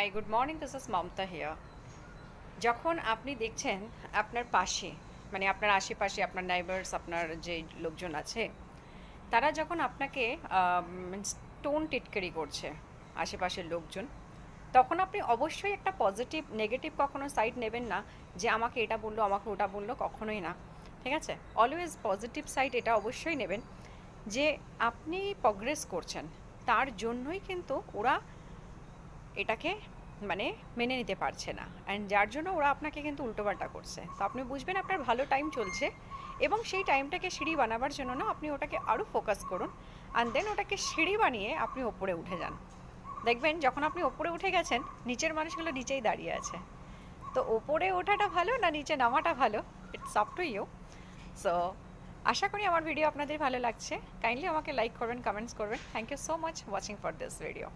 High, good morning, this is Mamata here. যখন আপনি দেখছেন আপনার পাশে, মানে আপনার আশেপাশে আপনার নাইবার্স, আপনার যে লোকজন আছে, তারা যখন আপনাকে টোন টিটকারি করছে, আশেপাশের লোকজন, তখন আপনি অবশ্যই একটা পজিটিভ নেগেটিভ কখনো সাইড নেবেন না, যে আমাকে এটা বললো আমাকে ওটা বললো, কখনোই না। ঠিক আছে? অলওয়েজ পজিটিভ সাইড এটা অবশ্যই নেবেন, যে আপনি প্রগ্রেস করছেন, তার জন্যই কিন্তু ওরা এটাকে মানে মেনে নিতে পারছে না, অ্যান্ড যার জন্য ওরা আপনাকে কিন্তু উল্টোপাল্টা করছে। তো আপনি বুঝবেন আপনার ভালো টাইম চলছে, এবং সেই টাইমটাকে সিঁড়ি বানাবার জন্য না, আপনি ওটাকে আরও ফোকাস করুন, অ্যান্ড দেন ওটাকে সিঁড়ি বানিয়ে আপনি ওপরে উঠে যান। দেখবেন যখন আপনি ওপরে উঠে গেছেন, নিচের মানুষগুলো নিচেই দাঁড়িয়ে আছে। তো ওপরে ওঠাটা ভালো না নিচে নামাটা ভালো, it's up to you. So আশা করি আমার ভিডিও আপনাদের ভালো লাগছে। কাইন্ডলি আমাকে লাইক করবেন, কমেন্টস করবেন। Thank you so much watching for this video.